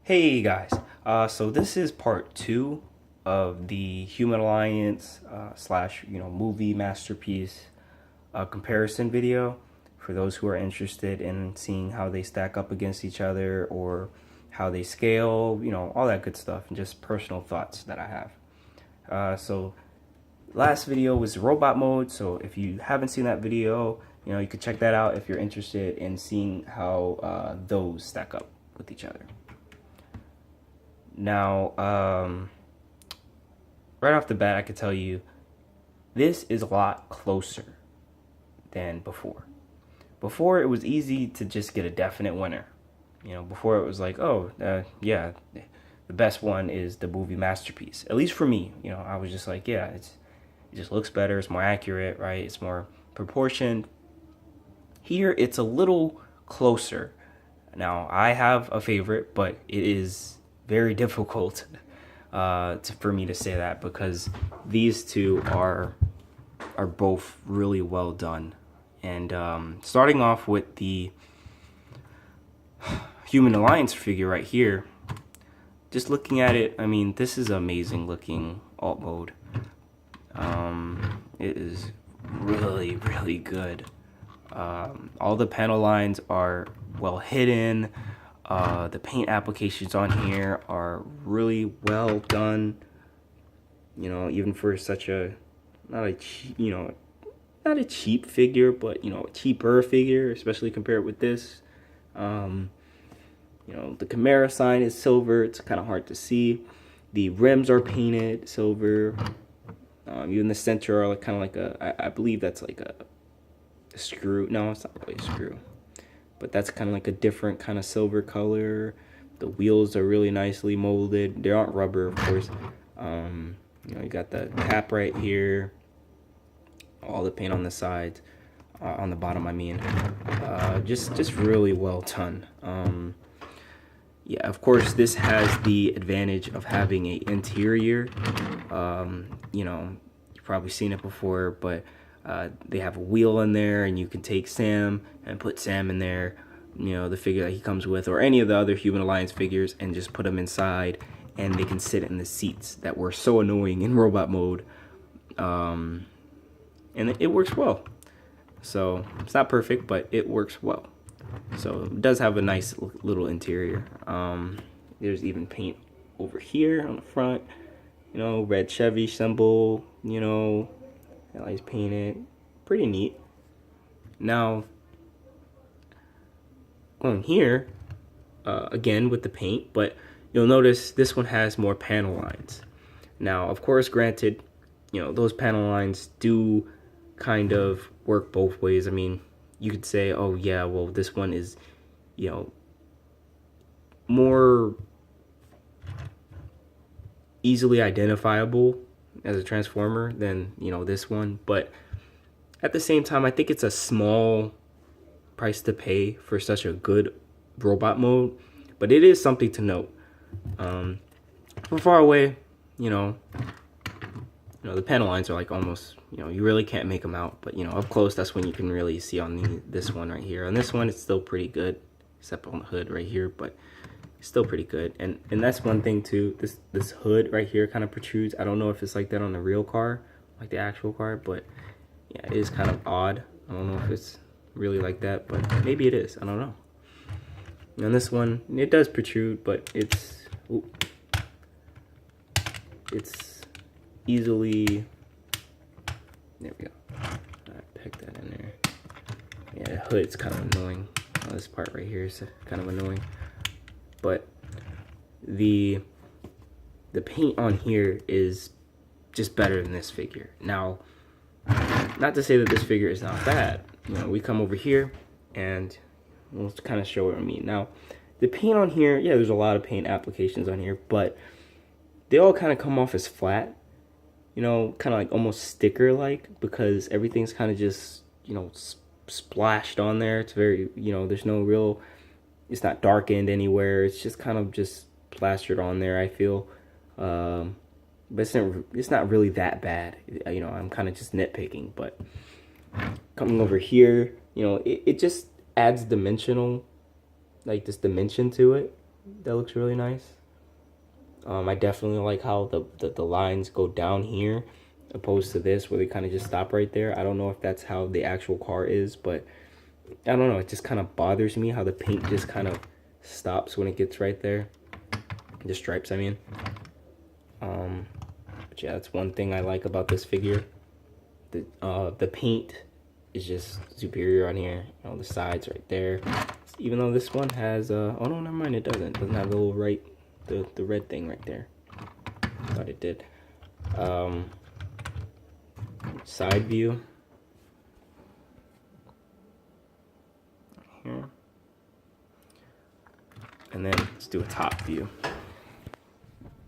Hey guys, so this is part two of the Human Alliance slash movie masterpiece comparison video for those who are interested in seeing how they stack up against each other or how they scale, all that good stuff, and just personal thoughts that I have. So last video was robot mode, so if you haven't seen that video, you could check that out if you're interested in seeing how those stack up with each other. Now, right off the bat, I could tell you this is a lot closer than before. Before, it was easy to just get a definite winner. Before it was like, oh, yeah, the best one is the movie masterpiece. At least for me, I was just like, yeah, it just looks better. It's more accurate, right? It's more proportioned. Here, it's a little closer. Now, I have a favorite, but it is very difficult for me to say that because these two are both really well done. And starting off with the Human Alliance figure right here, just looking at it, I mean, this is amazing looking alt mode. It is really, really good. All the panel lines are well hidden. The paint applications on here are really well done. Even for such a not a cheap figure, but a cheaper figure, especially compared with this. The Chimera sign is silver. It's kind of hard to see. The rims are painted silver. Even the center are kind of like I believe that's like a screw. No, it's not really a screw. But that's kind of like a different kind of silver color. The wheels are really nicely molded. They aren't rubber, of course. You got the cap right here. All the paint on the sides, on the bottom. I mean, just really well done. Yeah, of course, this has the advantage of having a interior. You've probably seen it before, but they have a wheel in there, and you can take Sam and put Sam in there, the figure that he comes with, or any of the other Human Alliance figures, and just put them inside, and they can sit in the seats that were so annoying in robot mode. And it works well. So it's not perfect, but it works well. So it does have a nice little interior. There's even paint over here on the front, red Chevy symbol, LA's painted. Pretty neat. Now, going here, again with the paint, but you'll notice this one has more panel lines. Now, of course, granted, those panel lines do kind of work both ways. I mean, you could say, oh yeah, well, this one is, more easily identifiable as a transformer than this one, but at the same time, I think it's a small price to pay for such a good robot mode, but it is something to note. From far away, the panel lines are like almost, you really can't make them out, but up close, that's when you can really see on this one right here. On this one, it's still pretty good, except on the hood right here, but it's still pretty good. And that's one thing too, this hood right here kind of protrudes. I don't know if it's like that on the real car, like the actual car, but yeah, it is kind of odd. I don't know if it's really like that, but maybe it is. I don't know. And this one, it does protrude, but it's easily, there we go. I pegged that in there. Yeah, the hood's kind of annoying. Oh, this part right here is kind of annoying. But the paint on here is just better than this figure. Now, not to say that this figure is not bad. We come over here and we'll kind of show what I mean. Now, the paint on here, yeah, there's a lot of paint applications on here, but they all kind of come off as flat. Kind of like almost sticker-like, because everything's kind of just, splashed on there. It's very, there's no real, it's not darkened anywhere. It's just kind of just plastered on there, I feel. But it's not really that bad. I'm kind of just nitpicking, but coming over here, it just adds dimensional, like this dimension to it. that looks really nice. I definitely like how the lines go down here opposed to this where they kind of just stop right there. I don't know if that's how the actual car is, but I don't know, it just kind of bothers me how the paint just kind of stops when it gets right there. The stripes, I mean. But yeah, that's one thing I like about this figure. The paint is just superior on here. You know, the sides right there. Even though this one has oh no, never mind, it doesn't. It doesn't have the little the red thing right there. I thought it did. Side view. Here. And then let's do a top view.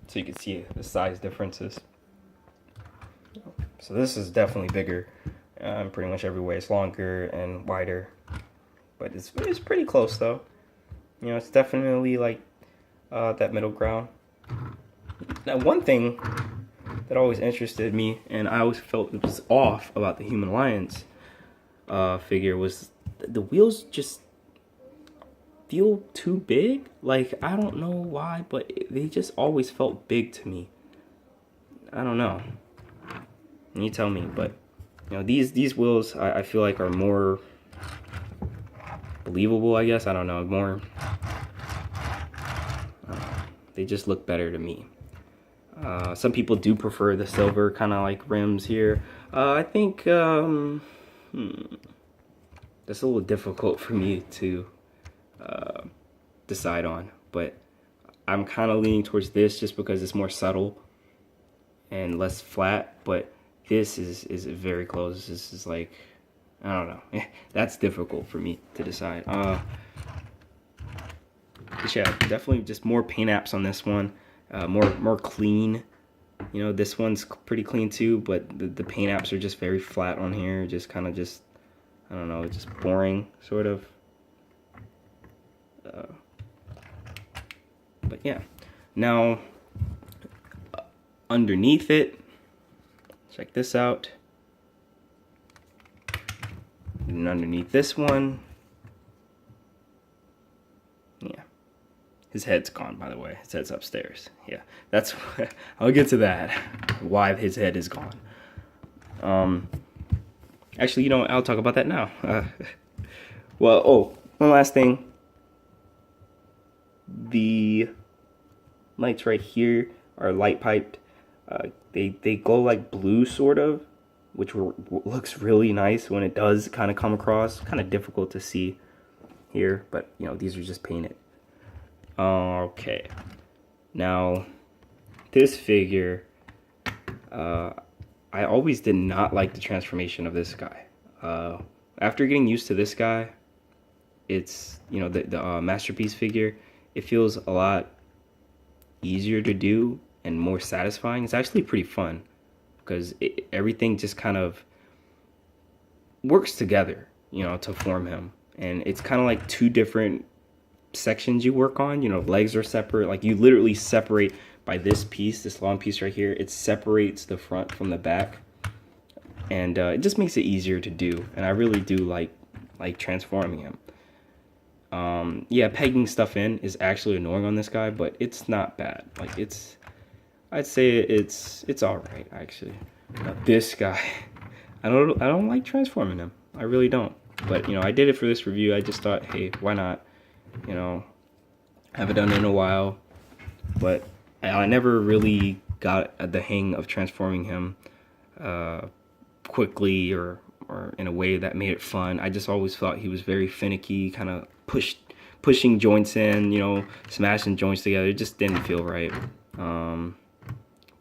So you can see the size differences. So this is definitely bigger. Pretty much every way. It's longer and wider. But it's pretty close though. You know, it's definitely like that middle ground. Now one thing that always interested me, and I always felt it was off about the Human Alliance figure, was the wheels just feel too big. Like, I don't know why, but they just always felt big to me. I don't know. You tell me, but you know, these wheels I feel like are more believable, I guess. I don't know, more they just look better to me. Some people do prefer the silver kind of like rims here. I think that's a little difficult for me to decide on, but I'm kind of leaning towards this just because it's more subtle and less flat. But this is very close. This is like, I don't know. That's difficult for me to decide. But yeah, definitely just more paint apps on this one. More clean. You know, this one's pretty clean too, but the paint apps are just very flat on here. Just kind of just, I don't know, just boring sort of. But yeah, now underneath it, check this out. And underneath this one, yeah, his head's gone, by the way. His head's upstairs. Yeah, that's I'll get to that, why his head is gone. Actually, you know what, I'll talk about that now. Well, oh, one last thing. The lights right here are light piped. They glow like blue, sort of, which looks really nice when it does kind of come across. Kind of difficult to see here, but you know, these are just painted. Okay, now this figure, I always did not like the transformation of this guy. After getting used to this guy, it's, you know, the Masterpiece figure, it feels a lot easier to do and more satisfying. It's actually pretty fun because everything just kind of works together, you know, to form him. And it's kind of like two different sections you work on. You know, legs are separate. Like, you literally separate by this piece, this long piece right here. It separates the front from the back, and it just makes it easier to do. And I really do like transforming him. Yeah, pegging stuff in is actually annoying on this guy, but it's not bad. Like, I'd say it's all right, actually. Now, this guy, I don't like transforming him. I really don't. But, you know, I did it for this review. I just thought, hey, why not? You know, haven't done it in a while, but I never really got the hang of transforming him quickly or in a way that made it fun. I just always thought he was very finicky, kind of pushing joints in, you know, smashing joints together. It just didn't feel right.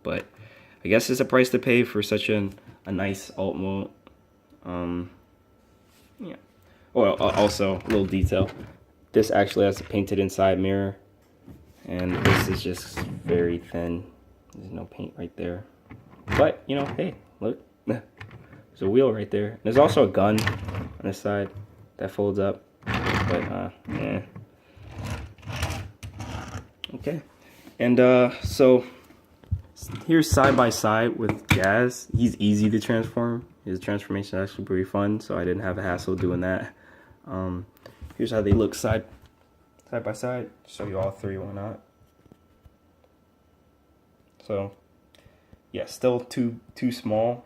But I guess it's a price to pay for such a nice alt mode. Yeah. Well, also, a little detail. This actually has a painted inside mirror, and this is just very thin. There's no paint right there. But, you know, hey, look. There's a wheel right there. There's also a gun on this side that folds up. But, yeah. Okay. And, so here's side by side with Jazz. He's easy to transform. His transformation is actually pretty fun, so I didn't have a hassle doing that. Here's how they look side side by side, show you all three, why not? So yeah, still too small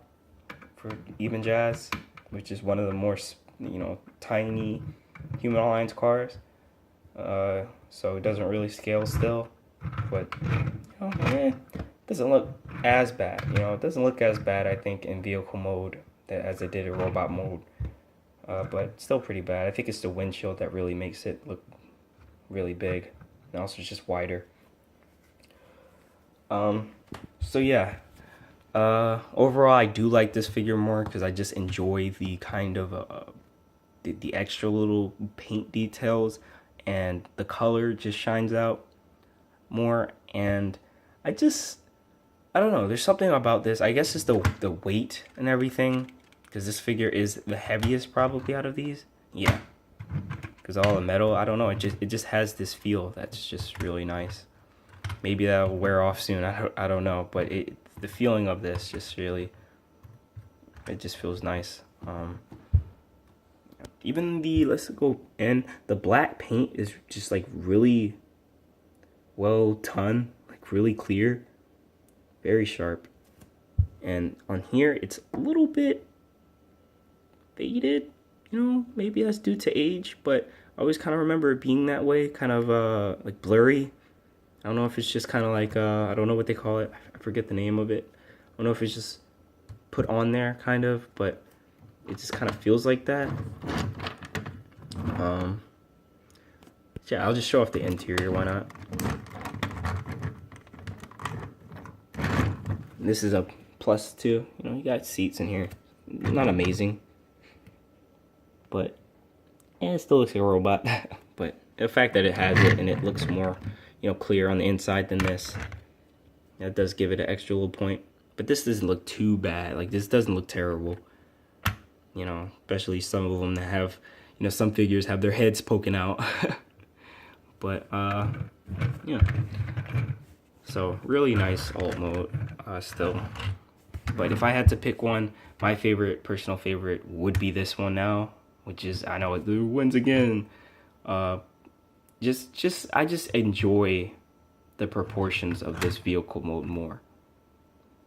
for even Jazz, which is one of the more, you know, tiny Human Alliance cars. So it doesn't really scale still, but you know, doesn't look as bad. You know, it doesn't look as bad, I think, in vehicle mode as it did in robot mode. But still pretty bad. I think it's the windshield that really makes it look really big, and also just wider. So yeah, overall I do like this figure more because I just enjoy the kind of the extra little paint details, and the color just shines out more. And I don't know, there's something about this. I guess it's the weight and everything, because this figure is the heaviest probably out of these. Yeah, because all the metal, I don't know, it just has this feel that's just really nice. Maybe that'll wear off soon, I don't know, but the feeling of this just really, it just feels nice. Even let's go in, the black paint is just like really well done, like really clear, very sharp. And on here it's a little bit faded, you know, maybe that's due to age, but I always kind of remember it being that way, kind of like blurry. I don't know if it's just kind of like I don't know what they call it, I forget the name of it. I don't know if it's just put on there kind of, but it just kind of feels like that. Yeah, I'll just show off the interior, why not? This is a plus too, you know, you got seats in here. Not amazing, but it still looks like a robot. But the fact that it has it and it looks more, you know, clear on the inside than this, that does give it an extra little point. But this doesn't look too bad. Like, this doesn't look terrible, you know, especially some of them that have, you know, some figures have their heads poking out. But yeah, so really nice alt mode still. But if I had to pick one, my personal favorite would be this one now, which is, I know it wins again. I just enjoy the proportions of this vehicle mode more.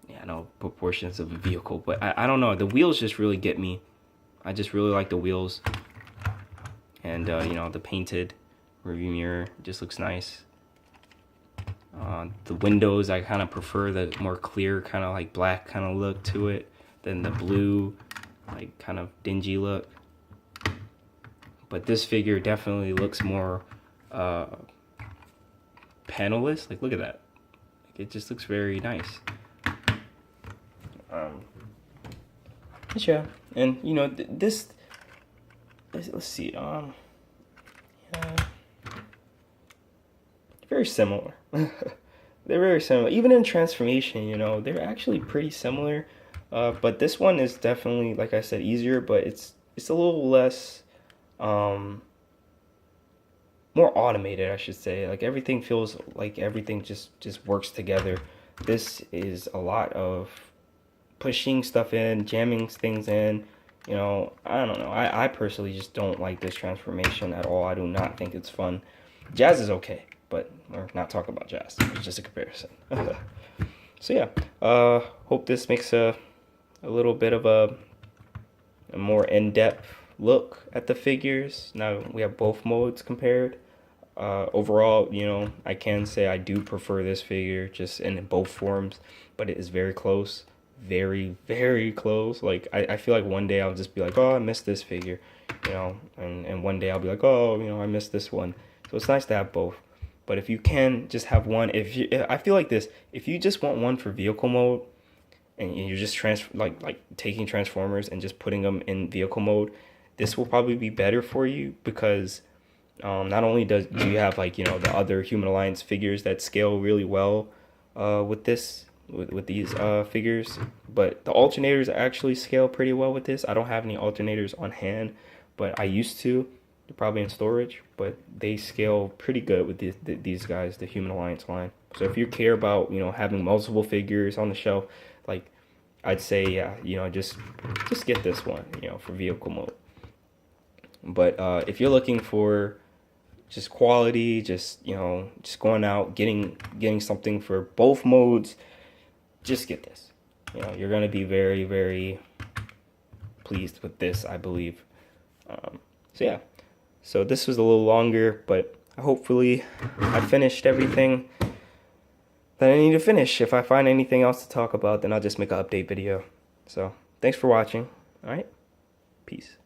Yeah, I know, proportions of a vehicle, but I don't know, the wheels just really get me. I just really like the wheels, and you know, the painted review mirror just looks nice. The windows, I kind of prefer the more clear, kind of like black kind of look to it than the blue, like kind of dingy look. But this figure definitely looks more panelless. Like, look at that. Like, it just looks very nice. Yeah, and you know, this. Let's see. Yeah, very similar. They're very similar. Even in transformation, you know, they're actually pretty similar. But this one is definitely, like I said, easier. But it's a little less. More automated, I should say. Like, everything feels like everything just works together. This is a lot of pushing stuff in, jamming things in. You know, I don't know. I personally just don't like this transformation at all. I do not think it's fun. Jazz is okay, but we're not talking about Jazz. It's just a comparison. So yeah, hope this makes a little bit of a more in-depth look at the figures. Now we have both modes compared. Overall, you know, I can say I do prefer this figure just in both forms, but it is very close. Very, very close. Like, I feel like one day I'll just be like, oh, I missed this figure, you know, and one day I'll be like, oh, you know, I missed this one. So it's nice to have both. But if you can just have one, I feel like this, if you just want one for vehicle mode, and you're just like taking Transformers and just putting them in vehicle mode, this will probably be better for you, because not only do you have, like, you know, the other Human Alliance figures that scale really well with this, with these figures, but the alternators actually scale pretty well with this. I don't have any alternators on hand, but I used to. They're probably in storage, but they scale pretty good with these guys, the Human Alliance line. So if you care about, you know, having multiple figures on the shelf, like, I'd say, yeah, you know, just get this one, you know, for vehicle mode. But if you're looking for just quality, just, you know, just going out, getting something for both modes, just get this. You know, you're going to be very, very pleased with this, I believe. So yeah, so this was a little longer, but hopefully I finished everything that I need to finish. If I find anything else to talk about, then I'll just make an update video. So thanks for watching. All right, peace.